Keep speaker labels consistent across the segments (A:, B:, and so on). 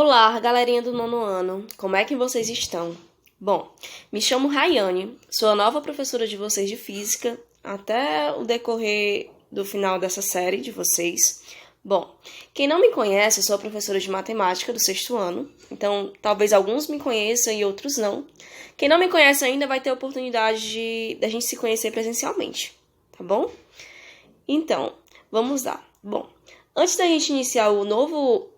A: Olá, galerinha do nono ano, como é que vocês estão? Bom, me chamo Rayane, sou a nova professora de vocês de Física, até o decorrer do final dessa série de vocês. Bom, quem não me conhece, eu sou a professora de Matemática do sexto ano, então talvez alguns me conheçam e outros não. Quem não me conhece ainda vai ter a oportunidade de a gente se conhecer presencialmente, tá bom? Então, vamos lá. Bom, antes da gente iniciar o novo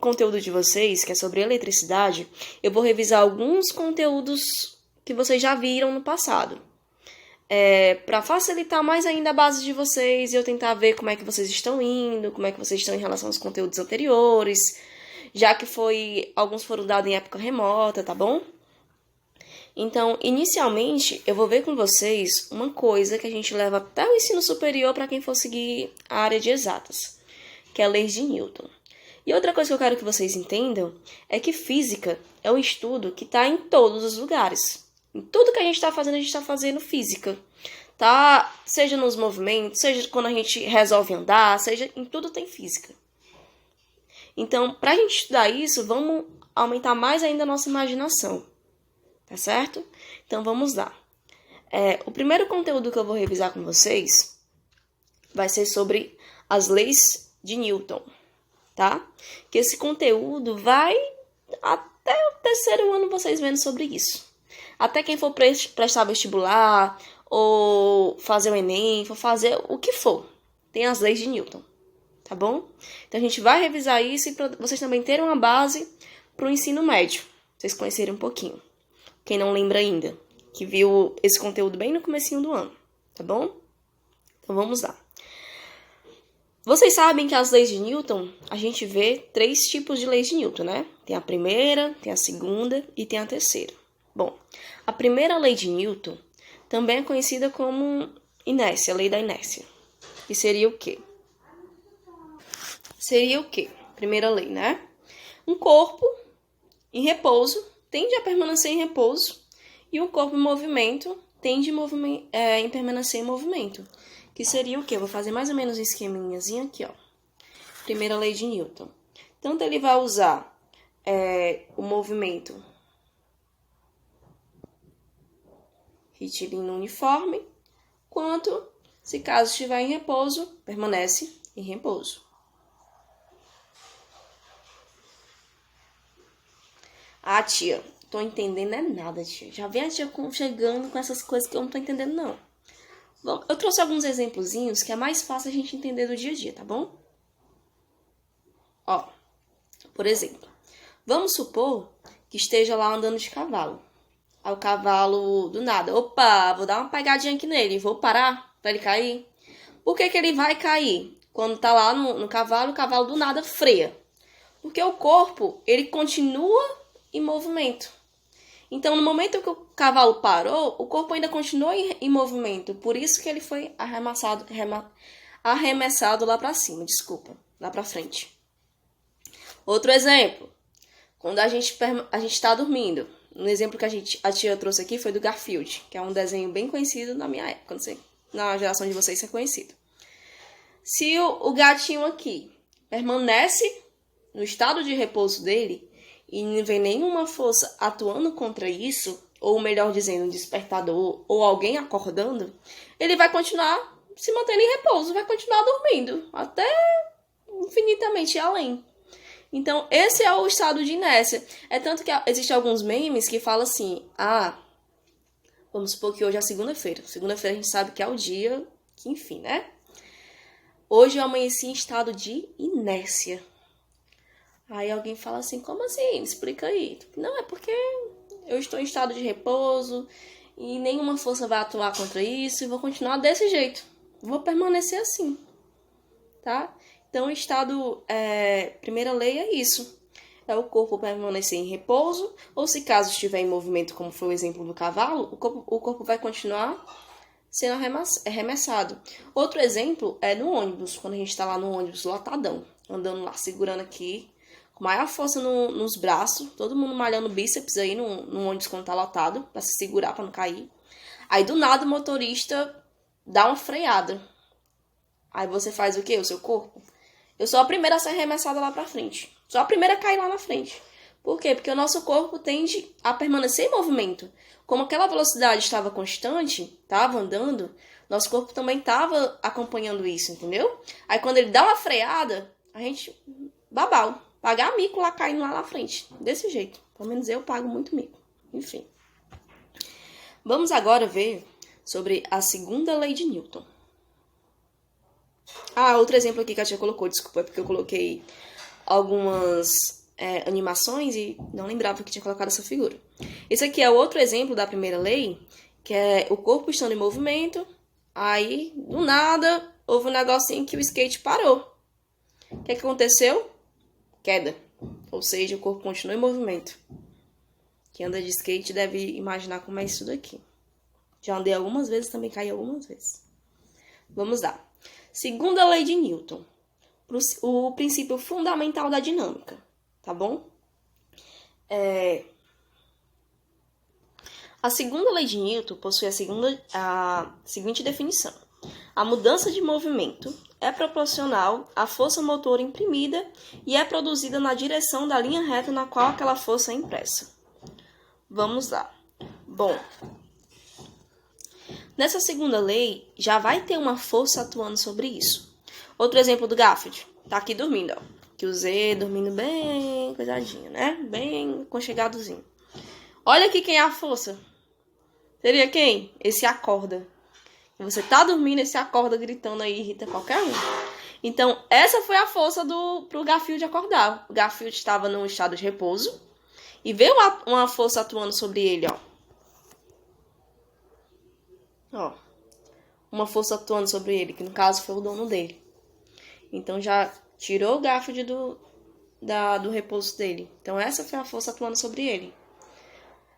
A: conteúdo de vocês, que é sobre eletricidade, eu vou revisar alguns conteúdos que vocês já viram no passado. Para facilitar mais ainda a base de vocês e eu tentar ver como é que vocês estão indo, como é que vocês estão em relação aos conteúdos anteriores, já que alguns foram dados em época remota, tá bom? Então, inicialmente, eu vou ver com vocês uma coisa que a gente leva até o ensino superior para quem for seguir a área de exatas, que é a lei de Newton. E outra coisa que eu quero que vocês entendam é que física é um estudo que está em todos os lugares. Em tudo que a gente está fazendo física. Tá? Seja nos movimentos, seja quando a gente resolve andar, seja em tudo tem física. Então, para a gente estudar isso, vamos aumentar mais ainda a nossa imaginação. Tá certo? Então, vamos lá. O primeiro conteúdo que eu vou revisar com vocês vai ser sobre as leis de Newton. Tá? Que esse conteúdo vai até o terceiro ano vocês vendo sobre isso. Até quem for prestar vestibular, ou fazer o Enem, for fazer o que for. Tem as leis de Newton, tá bom? Então a gente vai revisar isso e para vocês também terem uma base para o ensino médio. Vocês conhecerem um pouquinho. Quem não lembra ainda, que viu esse conteúdo bem no comecinho do ano, tá bom? Então vamos lá. Vocês sabem que as leis de Newton, a gente vê 3 tipos de leis de Newton, né? Tem a primeira, tem a segunda e tem a terceira. Bom, a primeira lei de Newton também é conhecida como inércia, a lei da inércia. E seria o quê? Primeira lei, né? Um corpo em repouso tende a permanecer em repouso e um corpo em movimento tende a permanecer em movimento. Que seria o quê? Eu vou fazer mais ou menos um esqueminhazinho aqui, ó. Primeira lei de Newton. Tanto ele vai usar o movimento retilíneo uniforme, quanto, se caso estiver em repouso, permanece em repouso. Ah, tia, tô entendendo nada, tia. Já vem a tia chegando com essas coisas que eu não tô entendendo, não. Bom, eu trouxe alguns exemplozinhos que é mais fácil a gente entender do dia a dia, tá bom? Ó, por exemplo, vamos supor que esteja lá andando de cavalo. Aí o cavalo, do nada, opa, vou dar uma pegadinha aqui nele, vou parar pra ele cair. Por que ele vai cair? Quando tá lá no cavalo, o cavalo do nada freia. Porque o corpo, ele continua em movimento. Então, no momento que o cavalo parou, o corpo ainda continuou em movimento. Por isso que ele foi arremessado lá pra cima, lá pra frente. Outro exemplo. Quando a gente está dormindo. Um exemplo que a tia trouxe aqui foi do Garfield, que é um desenho bem conhecido na minha época. Não sei, na geração de vocês isso é conhecido. Se o gatinho aqui permanece no estado de repouso dele, e não vem nenhuma força atuando contra isso, ou melhor dizendo, um despertador, ou alguém acordando, ele vai continuar se mantendo em repouso, vai continuar dormindo, até infinitamente além. Então, esse é o estado de inércia. É tanto que existem alguns memes que falam assim, vamos supor que hoje é segunda-feira. Segunda-feira a gente sabe que é o dia que, enfim, né? Hoje eu amanheci em estado de inércia. Aí alguém fala assim, como assim? Explica aí. Não, é porque eu estou em estado de repouso e nenhuma força vai atuar contra isso e vou continuar desse jeito. Vou permanecer assim, tá? Então, o estado, primeira lei é isso. É o corpo permanecer em repouso, ou se caso estiver em movimento, como foi o exemplo do cavalo, o corpo vai continuar sendo arremessado. Outro exemplo é no ônibus, quando a gente está lá no ônibus lotadão, andando lá, segurando aqui, com maior força nos braços, todo mundo malhando bíceps aí no ônibus quando tá lotado, para se segurar, para não cair. Aí, do nada, o motorista dá uma freada. Aí você faz o quê? O seu corpo? Eu sou a primeira a ser arremessada lá pra frente. Só a primeira cai lá na frente. Por quê? Porque o nosso corpo tende a permanecer em movimento. Como aquela velocidade estava constante, estava andando, nosso corpo também estava acompanhando isso, entendeu? Aí quando ele dá uma freada, a gente, babau, pagar mico lá caindo lá na frente. Desse jeito. Pelo menos eu pago muito mico. Enfim. Vamos agora ver sobre a segunda lei de Newton. Outro exemplo aqui que a tia colocou, desculpa, é porque eu coloquei algumas animações e não lembrava que tinha colocado essa figura. Esse aqui é outro exemplo da primeira lei, que é o corpo estando em movimento, aí, do nada, houve um negocinho que o skate parou. O que aconteceu? Queda. Ou seja, o corpo continua em movimento. Quem anda de skate deve imaginar como é isso daqui. Já andei algumas vezes, também caí algumas vezes. Vamos lá. Segunda lei de Newton. O princípio fundamental da dinâmica. Tá bom? A segunda lei de Newton possui a seguinte definição. A mudança de movimento é proporcional à força motora imprimida e é produzida na direção da linha reta na qual aquela força é impressa. Vamos lá. Bom, nessa segunda lei, já vai ter uma força atuando sobre isso. Outro exemplo do Garfield. Tá aqui dormindo, ó. Que o Z dormindo bem coisadinho, né? Bem aconchegadozinho. Olha aqui quem é a força. Seria quem? Esse acorda. Você tá dormindo, esse acorda gritando aí, irrita qualquer um. Então, essa foi a força pro Garfield acordar. O Garfield estava num estado de repouso e veio uma força atuando sobre ele, ó. Uma força atuando sobre ele, que no caso foi o dono dele. Então, já tirou o Garfield do repouso dele. Então, essa foi a força atuando sobre ele.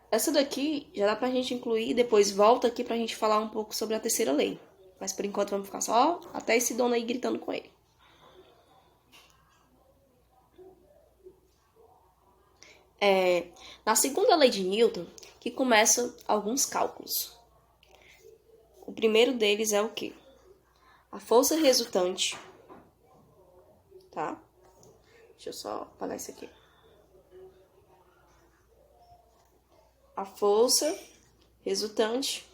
A: Essa daqui já dá pra gente incluir, depois volta aqui pra gente falar um pouco sobre a terceira lei. Mas por enquanto vamos ficar só até esse dono aí gritando com ele. Na segunda lei de Newton, que começam alguns cálculos. O primeiro deles é o quê? A força resultante. Tá? Deixa eu só apagar isso aqui. A força resultante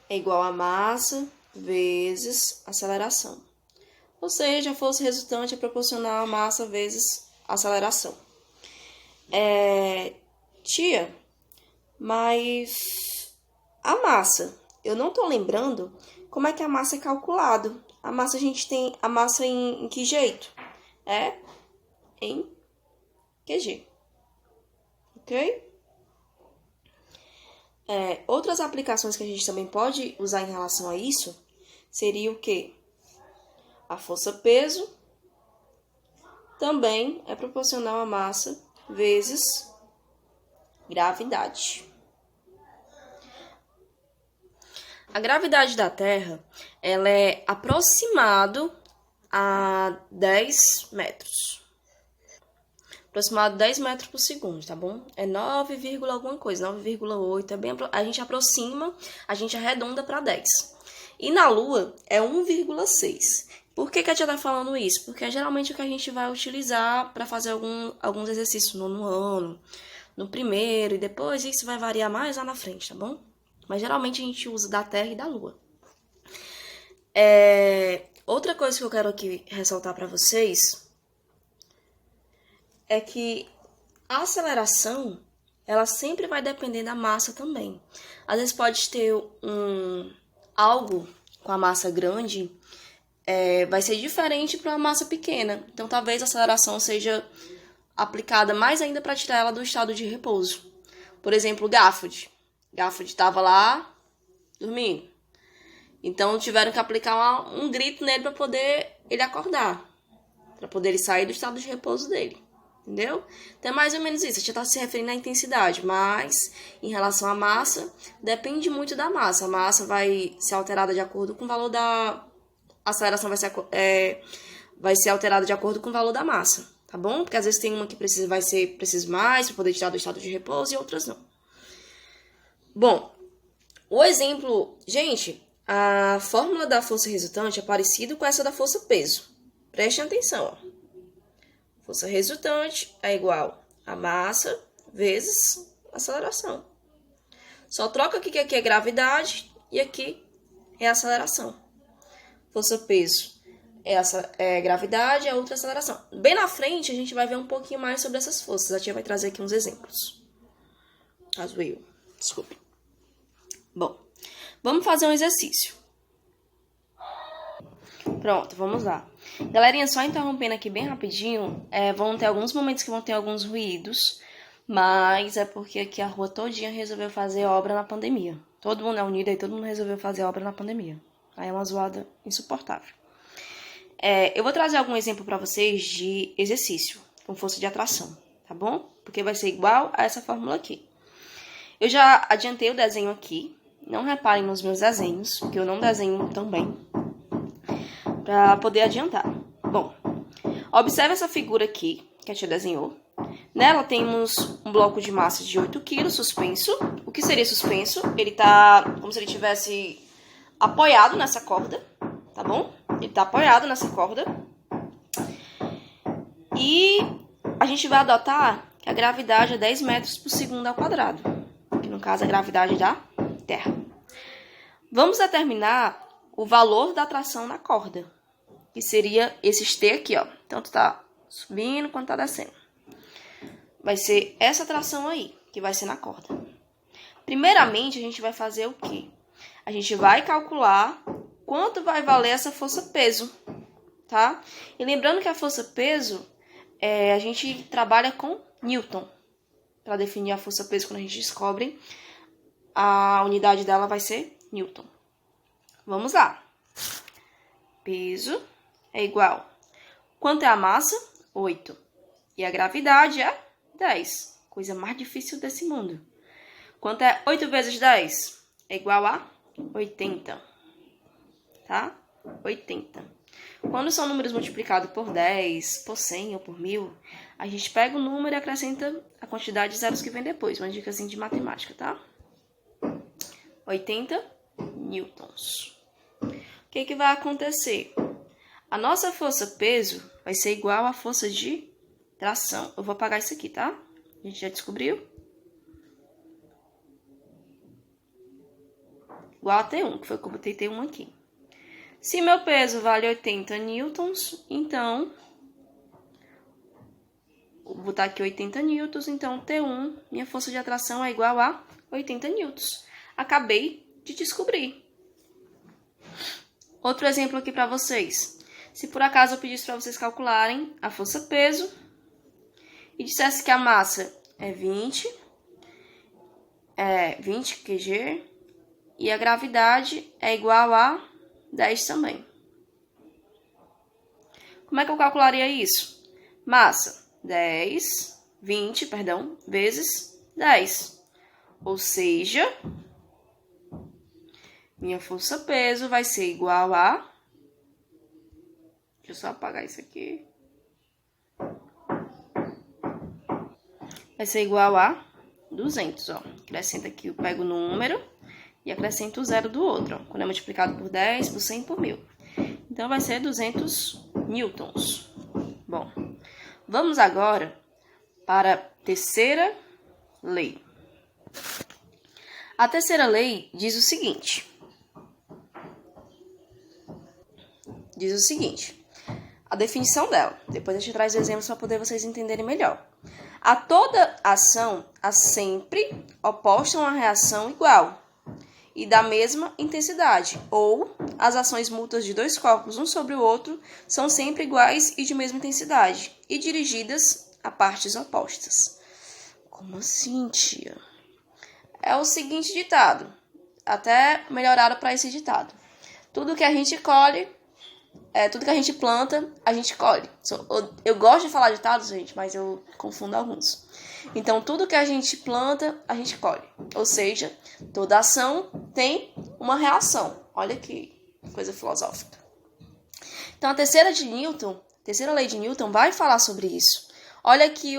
A: é igual a massa vezes aceleração. Ou seja, a força resultante é proporcional a massa vezes aceleração. Tia, mas a massa, eu não tô lembrando como é que a massa é calculado. A massa, a gente tem a massa em que jeito? Em QG. Ok? Outras aplicações que a gente também pode usar em relação a isso seria o quê? A força-peso também é proporcional a massa vezes gravidade. A gravidade da Terra, ela é aproximado a 10 metros. Aproximado 10 metros por segundo, tá bom? É 9, alguma coisa, 9,8. A gente aproxima, a gente arredonda para 10. E na Lua é 1,6. Por que a tia tá falando isso? Porque é geralmente o que a gente vai utilizar para fazer alguns exercícios no ano, no primeiro, e depois isso vai variar mais lá na frente, tá bom? Mas geralmente a gente usa da Terra e da Lua. Outra coisa que eu quero aqui ressaltar para vocês é que a aceleração, ela sempre vai depender da massa também. Às vezes pode ter algo com a massa grande, vai ser diferente para uma massa pequena. Então, talvez a aceleração seja aplicada mais ainda para tirar ela do estado de repouso. Por exemplo, o Garfield. Garfield estava lá dormindo. Então, tiveram que aplicar um grito nele para poder ele acordar. Para poder ele sair do estado de repouso dele. Entendeu? Então, é mais ou menos isso. A gente está se referindo à intensidade, mas em relação à massa, depende muito da massa. A massa vai ser alterada de acordo com o valor da... A aceleração vai ser alterada de acordo com o valor da massa, tá bom? Porque às vezes tem uma que precisa mais para poder tirar do estado de repouso e outras não. Bom, o exemplo... Gente, a fórmula da força resultante é parecida com essa da força-peso. Prestem atenção, ó. Força resultante é igual a massa vezes aceleração. Só troca aqui que aqui é gravidade e aqui é aceleração. Força-peso é gravidade e a outra é aceleração. Bem na frente, a gente vai ver um pouquinho mais sobre essas forças. A tia vai trazer aqui uns exemplos. Caso eu. Desculpe. Bom, vamos fazer um exercício. Pronto, vamos lá. Galerinha, só interrompendo aqui bem rapidinho, vão ter alguns momentos que vão ter alguns ruídos, mas é porque aqui a rua todinha resolveu fazer obra na pandemia. Todo mundo é unido e todo mundo resolveu fazer obra na pandemia. Aí é uma zoada insuportável. Eu vou trazer algum exemplo para vocês de exercício com força de atração, tá bom? Porque vai ser igual a essa fórmula aqui. Eu já adiantei o desenho aqui. Não reparem nos meus desenhos, porque eu não desenho tão bem, para poder adiantar. Bom, observe essa figura aqui, que a tia desenhou. Nela temos um bloco de massa de 8 kg suspenso. O que seria suspenso? Ele tá como se ele tivesse apoiado nessa corda, tá bom? Ele tá apoiado nessa corda. E a gente vai adotar que a gravidade é 10 metros por segundo ao quadrado, que no caso é a gravidade da Terra. Vamos determinar o valor da atração na corda, que seria esses T aqui, ó. Tanto tá subindo quanto tá descendo. Vai ser essa atração aí, que vai ser na corda. Primeiramente, a gente vai fazer o quê? A gente vai calcular quanto vai valer essa força-peso, tá? E lembrando que a força-peso, a gente trabalha com Newton. Para definir a força-peso, quando a gente descobre, a unidade dela vai ser Newton. Vamos lá. Peso é igual. Quanto é a massa? 8. E a gravidade é 10. Coisa mais difícil desse mundo. Quanto é 8 vezes 10? É igual a 80. Tá? 80. Quando são números multiplicados por 10, por 100 ou por 1000, a gente pega o número e acrescenta a quantidade de zeros que vem depois. Uma dica assim de matemática, tá? 80 newtons. O que vai acontecer? A nossa força-peso vai ser igual à força de tração. Eu vou apagar isso aqui, tá? A gente já descobriu? Igual a T1, que foi como eu botei T1 aqui. Se meu peso vale 80 newtons, então... Vou botar aqui 80 newtons, então T1, minha força de atração é igual a 80 newtons. Acabei de descobrir. Outro exemplo aqui para vocês. Se por acaso eu pedisse para vocês calcularem a força-peso e dissesse que a massa é 20 kg e a gravidade é igual a 10 também. Como é que eu calcularia isso? Massa 20 vezes 10. Ou seja, minha força-peso vai ser igual a... Deixa eu só apagar isso aqui. Vai ser igual a 200, ó. Acrescenta aqui, eu pego o número e acrescento o zero do outro, ó. Quando é multiplicado por 10, por 100, por 1000. Então, vai ser 200 newtons. Bom, vamos agora para a terceira lei. A terceira lei diz o seguinte. A definição dela. Depois a gente traz exemplos para poder vocês entenderem melhor. A toda ação há sempre oposta a uma reação igual e da mesma intensidade, ou as ações mútuas de dois corpos um sobre o outro são sempre iguais e de mesma intensidade e dirigidas a partes opostas. Como assim, tia? É o seguinte ditado, até melhoraram para esse ditado. Tudo que a gente colhe, tudo que a gente planta, a gente colhe. Eu gosto de falar ditados, gente, mas eu confundo alguns. Então, tudo que a gente planta, a gente colhe. Ou seja, toda ação tem uma reação. Olha que coisa filosófica. Então, a terceira lei de Newton vai falar sobre isso. Olha aqui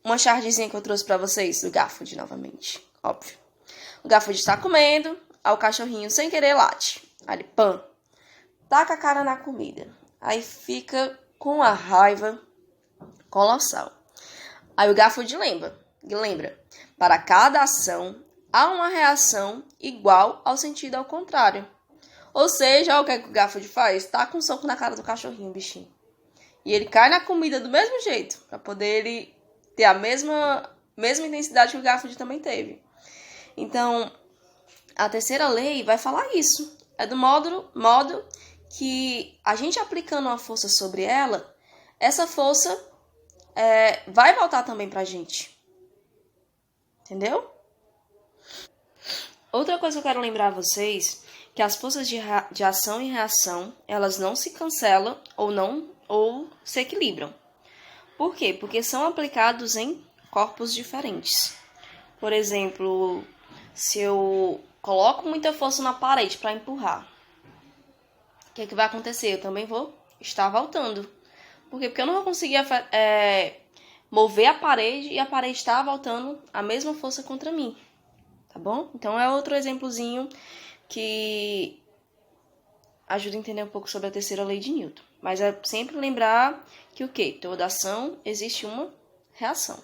A: uma chargezinha que eu trouxe para vocês do Garfield novamente. Óbvio. O Garfield está comendo, aí o cachorrinho sem querer late. Aí ele, pã, taca a cara na comida. Aí fica com a raiva colossal. Aí o Garfield lembra, para cada ação há uma reação igual ao sentido ao contrário. Ou seja, olha o que, é que o Garfield faz? Tá com um soco na cara do cachorrinho, bichinho. E ele cai na comida do mesmo jeito, para poder ele ter a mesma intensidade que o Garfield também teve. Então, a terceira lei vai falar isso. É do modo que a gente aplicando uma força sobre ela, essa força vai voltar também pra gente. Entendeu? Outra coisa que eu quero lembrar a vocês, que as forças de ação e reação, elas não se cancelam ou se equilibram. Por quê? Porque são aplicados em corpos diferentes. Por exemplo, se eu coloco muita força na parede para empurrar, o que vai acontecer? Eu também vou estar voltando. Por quê? Porque eu não vou conseguir mover a parede e a parede está voltando a mesma força contra mim. Tá bom? Então é outro exemplozinho que ajuda a entender um pouco sobre a terceira lei de Newton. Mas é sempre lembrar que o quê? Toda ação existe uma reação.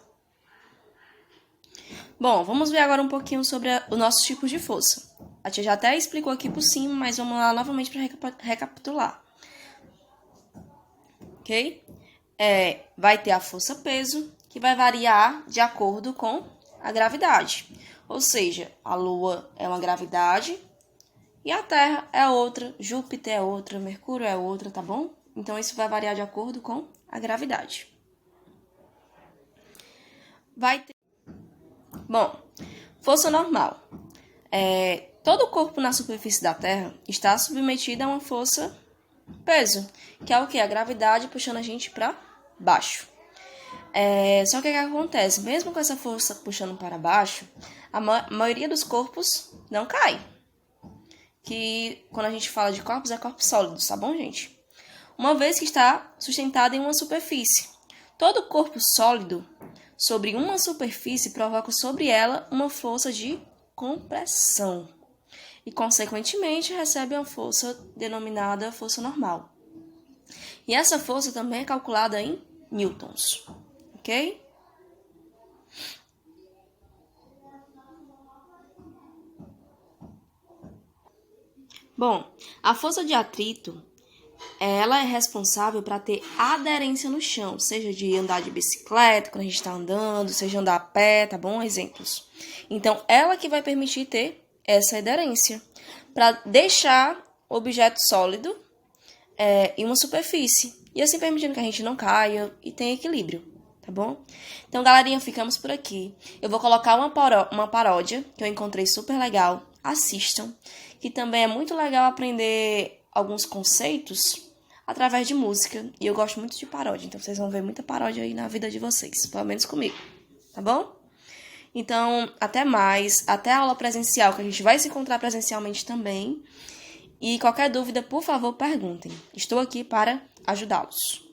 A: Bom, vamos ver agora um pouquinho sobre os nossos tipos de força. A tia já até explicou aqui por cima, mas vamos lá novamente para recapitular. Ok? Vai ter a força-peso, que vai variar de acordo com a gravidade. Ou seja, a Lua é uma gravidade e a Terra é outra, Júpiter é outra, Mercúrio é outra, tá bom? Então, isso vai variar de acordo com a gravidade. Bom, força normal. Todo o corpo na superfície da Terra está submetido a uma força-peso, que é o quê? A gravidade puxando a gente para baixo. Só que o que acontece? Mesmo com essa força puxando para baixo, a maioria dos corpos não cai. Que quando a gente fala de corpos, é corpos sólidos, tá bom, gente? Uma vez que está sustentado em uma superfície. Todo corpo sólido sobre uma superfície provoca sobre ela uma força de compressão. E, consequentemente, recebe uma força denominada força normal. E essa força também é calculada em newtons. Ok? Bom, a força de atrito, ela é responsável para ter aderência no chão, seja de andar de bicicleta, quando a gente está andando, seja andar a pé, tá bom? Exemplos. Então, ela que vai permitir ter essa aderência, para deixar o objeto sólido em uma superfície, e assim permitindo que a gente não caia e tenha equilíbrio, tá bom? Então, galerinha, ficamos por aqui. Eu vou colocar uma paródia que eu encontrei super legal, assistam, que também é muito legal aprender alguns conceitos através de música. E eu gosto muito de paródia, então vocês vão ver muita paródia aí na vida de vocês, pelo menos comigo, tá bom? Então, até mais, até a aula presencial, que a gente vai se encontrar presencialmente também. E qualquer dúvida, por favor, perguntem. Estou aqui para ajudá-los.